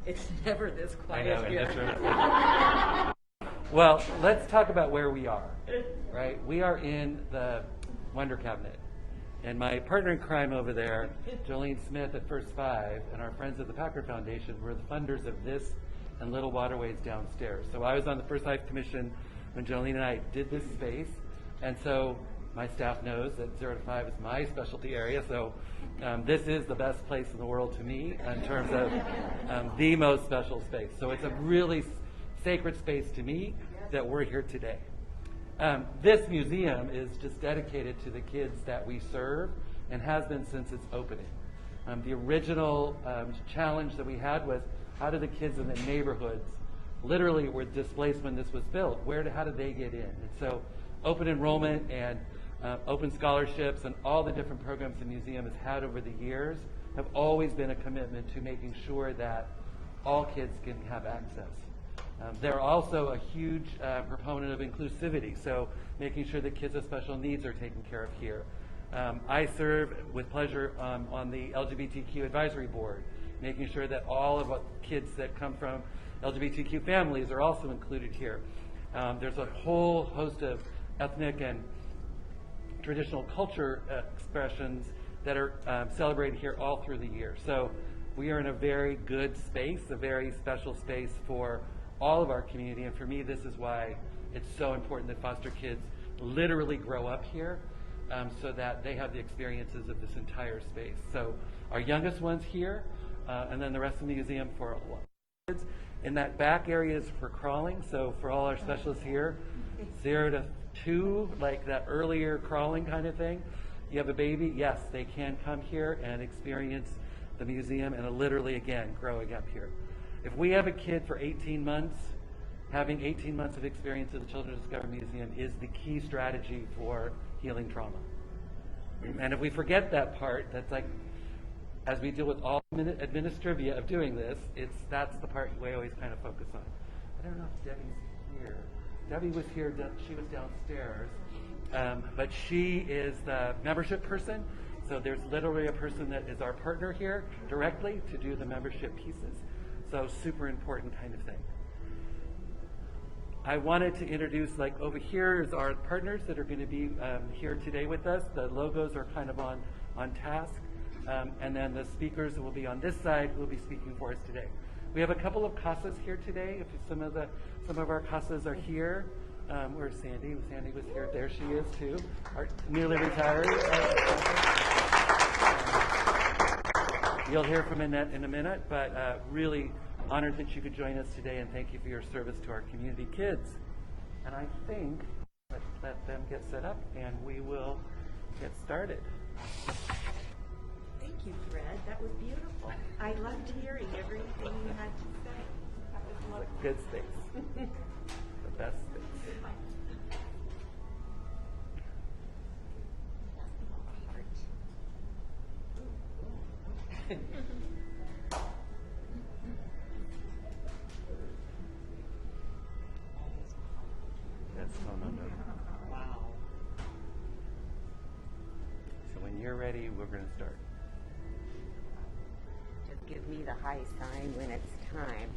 It's never this I quiet know, and here. that's right. Well, let's talk about where we are, right? We are in the Wonder Cabinet. And my partner in crime over there, Jolene Smith at First Five, and our friends at the Packard Foundation were the funders of this and Little Waterways downstairs. So I was on the First Five Commission when Jolene and I did this space. And so my staff knows that 0 to 5 is my specialty area. So this is the best place in the world to me in terms of the most special space. So it's a really sacred space to me that we're here today. This museum is just dedicated to the kids that we serve and has been since its opening. The original challenge that we had was how do the kids in the neighborhoods literally were displaced when this was built? How did they get in? And so open enrollment and open scholarships and all the different programs the museum has had over the years have always been a commitment to making sure that all kids can have access. They're also a huge proponent of inclusivity, so making sure that kids with special needs are taken care of here. I serve with pleasure on the LGBTQ advisory board, making sure that all of the kids that come from LGBTQ families are also included here. There's a whole host of ethnic and traditional culture expressions that are celebrated here all through the year. So we are in a very good space, a very special space for all of our community, and for me this is why it's so important that foster kids literally grow up here so that they have the experiences of this entire space. So our youngest one's here, and then the rest of the museum for kids. In that back area is for crawling, so for all our specialists here, 0 to 2, like that earlier crawling kind of thing. You have a baby, yes, they can come here and experience the museum and literally, again, growing up here. If we have a kid for 18 months, having 18 months of experience at the Children's Discovery Museum is the key strategy for healing trauma. And if we forget that part, that's like, as we deal with all administrivia of doing this, that's the part we always kind of focus on. I don't know if Debbie's here. Debbie was here, she was downstairs, but she is the membership person. So there's literally a person that is our partner here directly to do the membership pieces. So super important kind of thing. I wanted to introduce, like over here is our partners that are going to be here today with us. The logos are kind of on task. And then the speakers will be on this side who will be speaking for us today. We have a couple of CASAs here today. If some of our CASAs are here. Where's Sandy? Sandy was here. There she is too. Our newly retired. You'll hear from Annette in a minute, but really honored that you could join us today, and thank you for your service to our community kids. And I think let's let them get set up and we will get started. Thank you, Fred. That was beautiful. I loved hearing everything you had to say. That was It's lovely. a good space. The best space. That's phone number. Wow. So when you're ready, we're going to start. Just give me the high sign when it's time.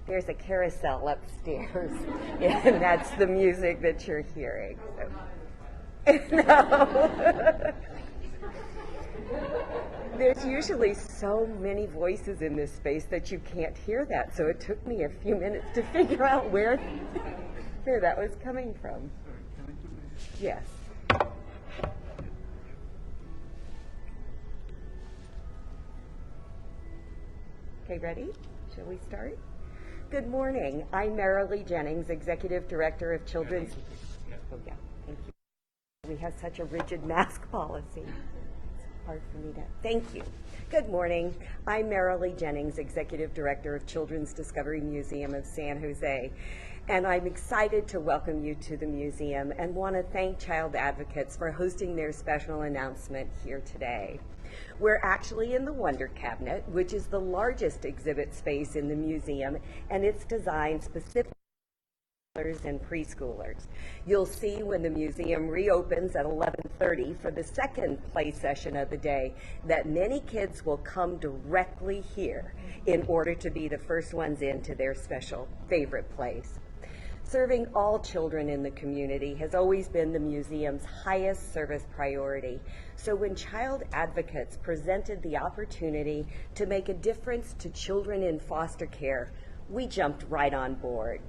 There's a carousel upstairs, and that's the music that you're hearing. So. No. There's usually so many voices in this space that you can't hear that, so it took me a few minutes to figure out where that was coming from. Yes. Okay, ready? Shall we start? Good morning. I'm Marilee Jennings, Executive Director of Children's... Oh, yeah, thank you. We have such a rigid mask policy. It's hard for me to... Thank you. Good morning. I'm Marilee Jennings, Executive Director of Children's Discovery Museum of San Jose. And I'm excited to welcome you to the museum and want to thank Child Advocates for hosting their special announcement here today. We're actually in the Wonder Cabinet, which is the largest exhibit space in the museum, and it's designed specifically and preschoolers. You'll see when the museum reopens at 11:30 for the second play session of the day that many kids will come directly here in order to be the first ones into their special favorite plays. Serving all children in the community has always been the museum's highest service priority. So when child advocates presented the opportunity to make a difference to children in foster care, we jumped right on board.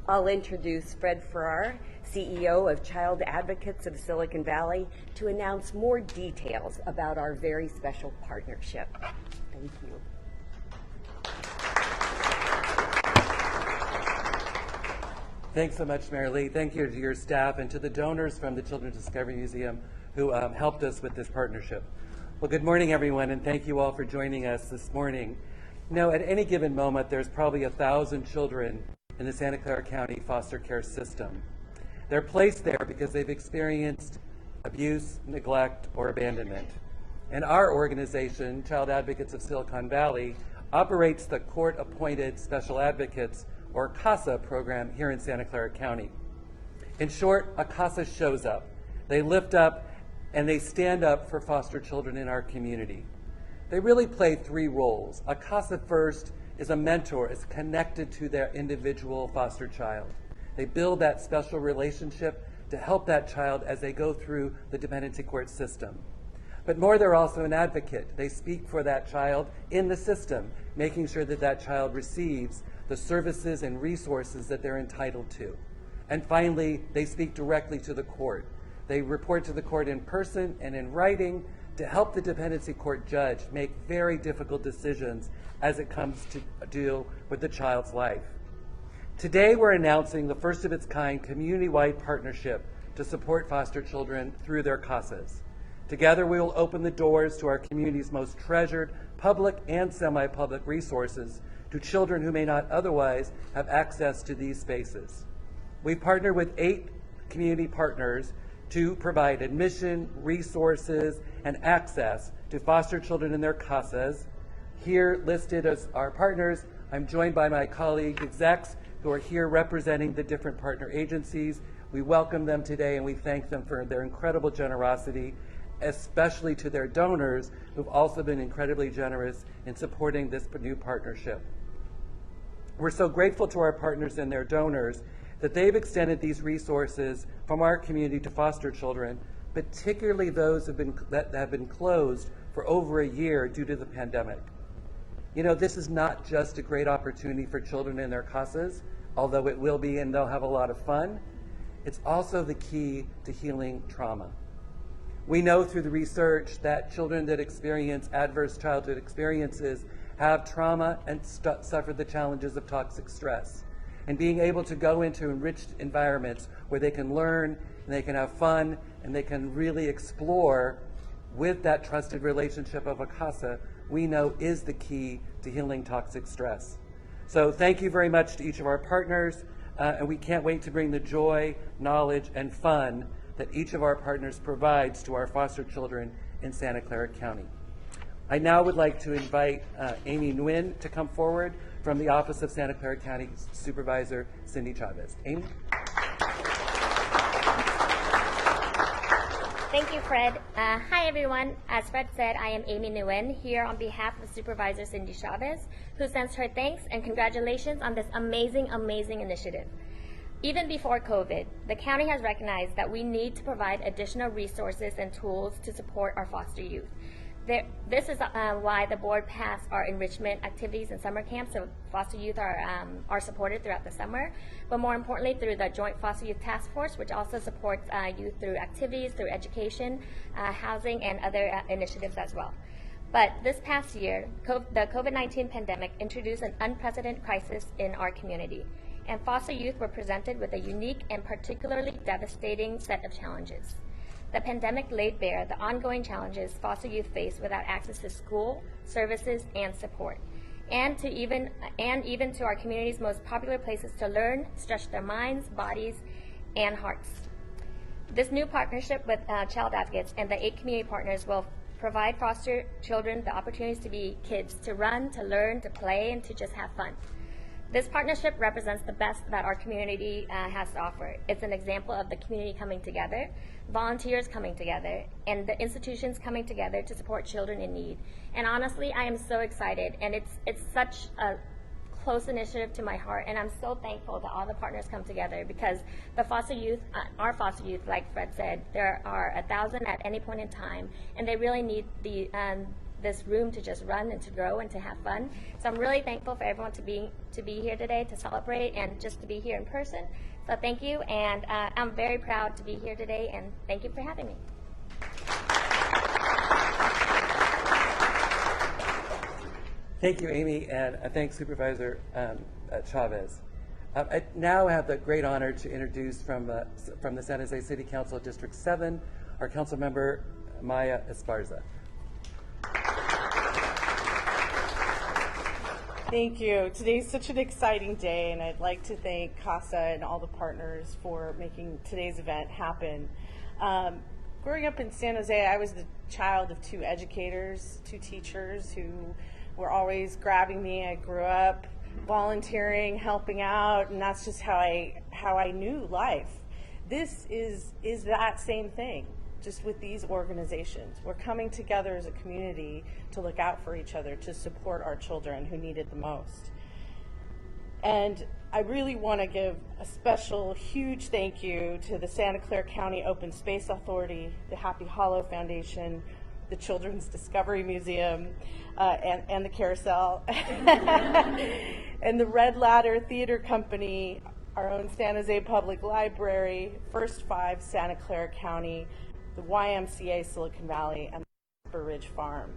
I'll introduce Fred Farrar, CEO of Child Advocates of Silicon Valley, to announce more details about our very special partnership. Thank you. Thanks so much, Mary Lee. Thank you to your staff and to the donors from the Children's Discovery Museum who helped us with this partnership. Well, good morning, everyone, and thank you all for joining us this morning. You know, at any given moment, there's probably 1,000 children in the Santa Clara County foster care system. They're placed there because they've experienced abuse, neglect, or abandonment. And our organization, Child Advocates of Silicon Valley, operates the Court-Appointed Special Advocates, or CASA, program here in Santa Clara County. In short, a CASA shows up. They lift up and they stand up for foster children in our community. They really play three roles. A CASA first is a mentor, is connected to their individual foster child. They build that special relationship to help that child as they go through the dependency court system. But more, they're also an advocate. They speak for that child in the system, making sure that that child receives the services and resources that they're entitled to. And finally, they speak directly to the court. They report to the court in person and in writing to help the dependency court judge make very difficult decisions as it comes to deal with the child's life. Today, we're announcing the first of its kind community-wide partnership to support foster children through their CASAs. Together, we will open the doors to our community's most treasured public and semi-public resources to children who may not otherwise have access to these spaces. We've partnered with 8 community partners to provide admission, resources, and access to foster children in their CASAs. Here listed as our partners, I'm joined by my colleague execs who are here representing the different partner agencies. We welcome them today and we thank them for their incredible generosity, especially to their donors who've also been incredibly generous in supporting this new partnership. We're so grateful to our partners and their donors that they've extended these resources from our community to foster children, particularly those that have been closed for over a year due to the pandemic. You know, this is not just a great opportunity for children in their CASAs, although it will be and they'll have a lot of fun. It's also the key to healing trauma. We know through the research that children that experience adverse childhood experiences have trauma and suffer the challenges of toxic stress. And being able to go into enriched environments where they can learn and they can have fun and they can really explore with that trusted relationship of a CASA, we know is the key to healing toxic stress. So thank you very much to each of our partners, and we can't wait to bring the joy, knowledge, and fun that each of our partners provides to our foster children in Santa Clara County. I now would like to invite Amy Nguyen to come forward from the Office of Santa Clara County Supervisor Cindy Chavez. Amy? Thank you, Fred. Hi, everyone. As Fred said, I am Amy Nguyen here on behalf of Supervisor Cindy Chavez, who sends her thanks and congratulations on this amazing, amazing initiative. Even before COVID, the county has recognized that we need to provide additional resources and tools to support our foster youth. This is why the board passed our enrichment activities and summer camps, so foster youth are supported throughout the summer, but more importantly through the Joint Foster Youth Task Force, which also supports youth through activities, through education, housing, and other initiatives as well. But this past year, the COVID-19 pandemic introduced an unprecedented crisis in our community, and foster youth were presented with a unique and particularly devastating set of challenges. The pandemic laid bare the ongoing challenges foster youth face without access to school, services, and support, and even to our community's most popular places to learn, stretch their minds, bodies, and hearts. This new partnership with Child Advocates and the 8 community partners will provide foster children the opportunities to be kids, to run, to learn, to play, and to just have fun. This partnership represents the best that our community has to offer. It's an example of the community coming together, volunteers coming together, and the institutions coming together to support children in need. And honestly, I am so excited, and it's such a close initiative to my heart, and I'm so thankful that all the partners come together, because the foster youth, our foster youth, like Fred said, there are 1,000 at any point in time, and they really need this room to just run and to grow and to have fun. So I'm really thankful for everyone to be here today to celebrate and just to be here in person. So thank you, and I'm very proud to be here today, and thank you for having me. Thank you, Amy, and thanks, Supervisor Chavez. I now have the great honor to introduce from the San Jose City Council District 7, our council member, Maya Esparza. Thank you. Today's such an exciting day, and I'd like to thank CASA and all the partners for making today's event happen. Growing up in San Jose, I was the child of two educators, two teachers who were always grabbing me. I grew up volunteering, helping out, and that's just how I knew life. This is that same thing, just with these organizations. We're coming together as a community to look out for each other, to support our children who need it the most. And I really want to give a special, huge thank you to the Santa Clara County Open Space Authority, the Happy Hollow Foundation, the Children's Discovery Museum, and the Carousel, and the Red Ladder Theater Company, our own San Jose Public Library, First Five Santa Clara County, the YMCA Silicon Valley, and the Upper Ridge Farm.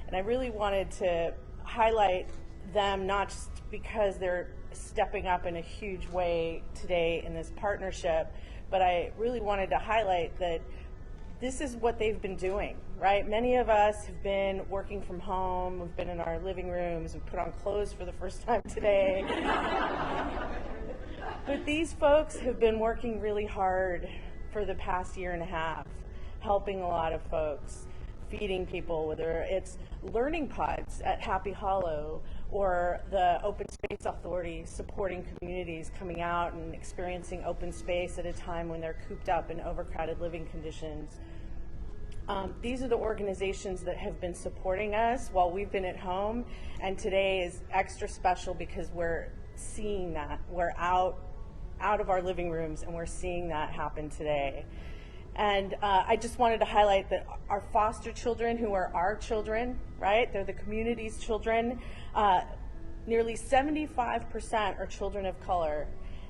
And I really wanted to highlight them, not just because they're stepping up in a huge way today in this partnership, but I really wanted to highlight that this is what they've been doing, right? Many of us have been working from home, we've been in our living rooms, we've put on clothes for the first time today. But these folks have been working really hard for the past year and a half, helping a lot of folks, feeding people, whether it's learning pods at Happy Hollow or the Open Space Authority supporting communities coming out and experiencing open space at a time when they're cooped up in overcrowded living conditions. These are the organizations that have been supporting us while we've been at home, and today is extra special because we're seeing that. We're out of our living rooms and we're seeing that happen today. And I just wanted to highlight that our foster children, who are our children, right? They're the community's children. Nearly 75% are children of color,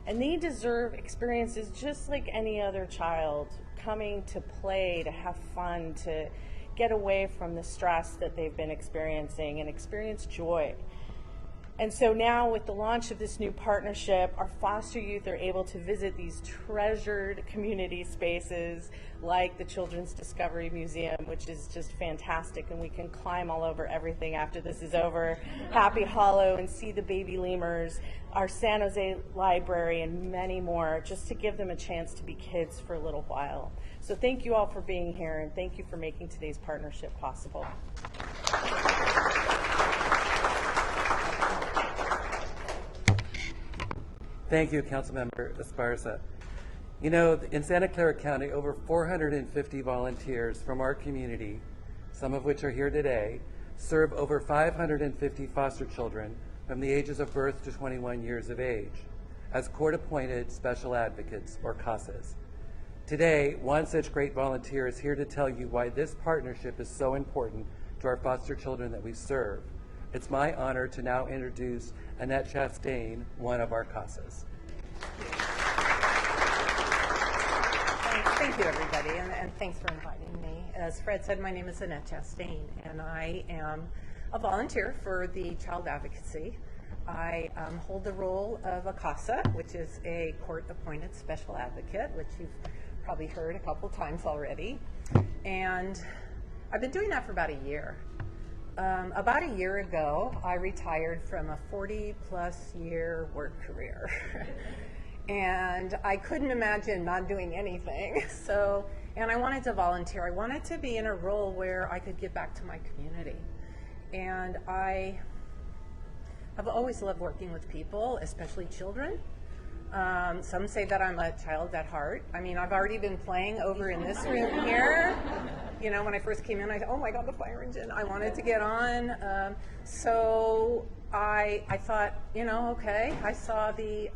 and they deserve experiences just like any other child, coming to play, to have fun, to get away from the stress that they've been experiencing and experience joy. And so now with the launch of this new partnership, our foster youth are able to visit these treasured community spaces like the Children's Discovery Museum, which is just fantastic, and we can climb all over everything after this is over, Happy Hollow, and see the baby lemurs, our San Jose Library, and many more, just to give them a chance to be kids for a little while. So thank you all for being here, and thank you for making today's partnership possible. Thank you, Councilmember Esparza. You know, in Santa Clara County, over 450 volunteers from our community, some of which are here today, serve over 550 foster children from the ages of birth to 21 years of age as court-appointed special advocates, or CASAs. Today, one such great volunteer is here to tell you why this partnership is so important to our foster children that we serve. It's my honor to now introduce Annette Chastain, one of our CASAs. Thank you, everybody, and thanks for inviting me. As Fred said, my name is Annette Chastain, and I am a volunteer for the Child Advocacy. I hold the role of a CASA, which is a court-appointed special advocate, which you've probably heard a couple times already. And I've been doing that for about a year. About a year ago, I retired from a 40-plus year work career. And I couldn't imagine not doing anything. And I wanted to volunteer. I wanted to be in a role where I could give back to my community. And I I've always loved working with people, especially children. Some say that I'm a child at heart. I mean, I've already been playing over in this room here. You know, when I first came in, I thought, oh my God, the fire engine. I wanted to get on. So I thought, you know, okay. I saw the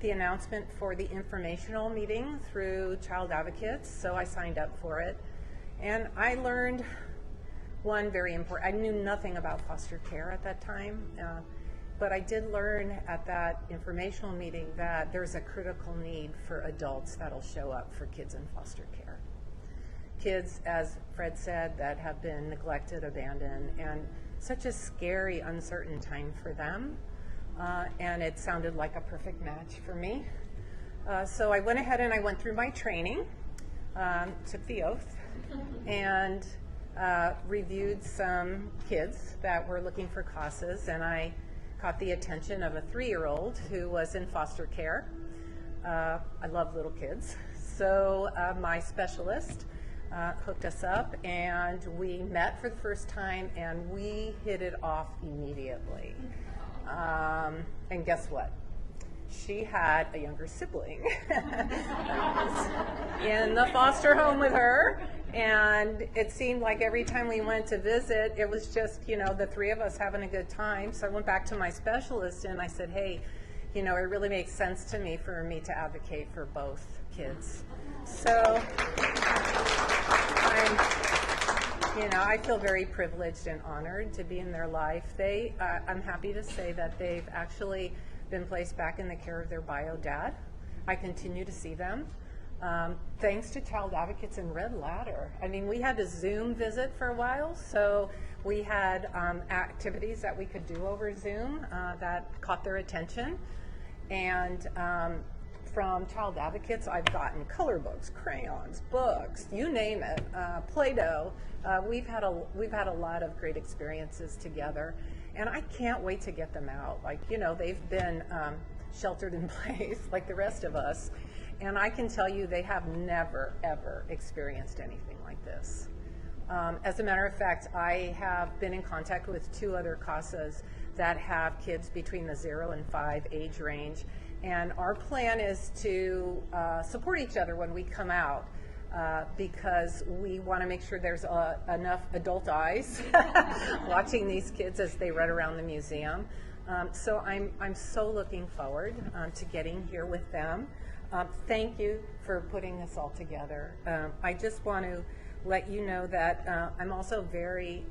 announcement for the informational meeting through Child Advocates, so I signed up for it. And I learned one very important, I knew nothing about foster care at that time, but I did learn at that informational meeting that there's a critical need for adults that'll show up for kids in foster care. Kids, as Fred said, that have been neglected, abandoned, and such a scary, uncertain time for them. And it sounded like a perfect match for me. So I went ahead and I went through my training, took the oath, and reviewed some kids that were looking for CASAs, and I caught the attention of a 3-year-old who was in foster care. I love little kids. So my specialist hooked us up, and we met for the first time, and we hit it off immediately. And guess what? She had a younger sibling in the foster home with her, and it seemed like every time we went to visit, it was just, you know, the 3 of us having a good time. So I went back to my specialist and I said, hey, you know, it really makes sense to me for me to advocate for both kids. So I feel very privileged and honored to be in their life. I'm happy to say that they've actually been placed back in the care of their bio dad. I continue to see them. Thanks to Child Advocates and Red Ladder. I mean, we had a Zoom visit for a while, so we had activities that we could do over Zoom that caught their attention. And from Child Advocates, I've gotten color books, crayons, books, you name it, Play-Doh. We've had a lot of great experiences together, and I can't wait to get them out. Like, you know, they've been sheltered in place like the rest of us, and I can tell you they have never, ever experienced anything like this. As a matter of fact, I have been in contact with 2 other CASAs that have kids between the 0 and 5 age range, and our plan is to support each other when we come out, because we want to make sure there's enough adult eyes watching these kids as they run around the museum. So I'm so looking forward to getting here with them. Thank you for putting this all together. I just want to let you know that I'm also very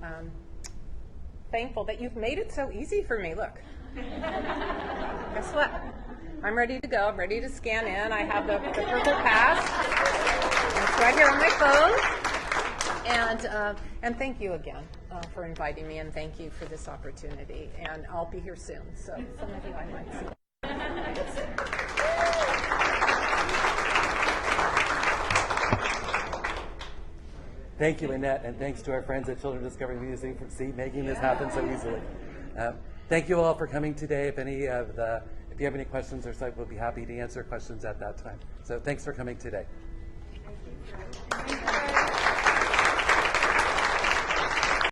thankful that you've made it so easy for me. Look, guess what? I'm ready to go. I'm ready to scan in. I have the purple pass. It's right here on my phone. And thank you again for inviting me, and thank you for this opportunity. And I'll be here soon, so some of you I might see. Thank you, Annette, and thanks to our friends at Children Discovery Museum for making this happen so easily. Thank you all for coming today. If you have any questions or so, we'll be happy to answer questions at that time. So thanks for coming today. Thank you.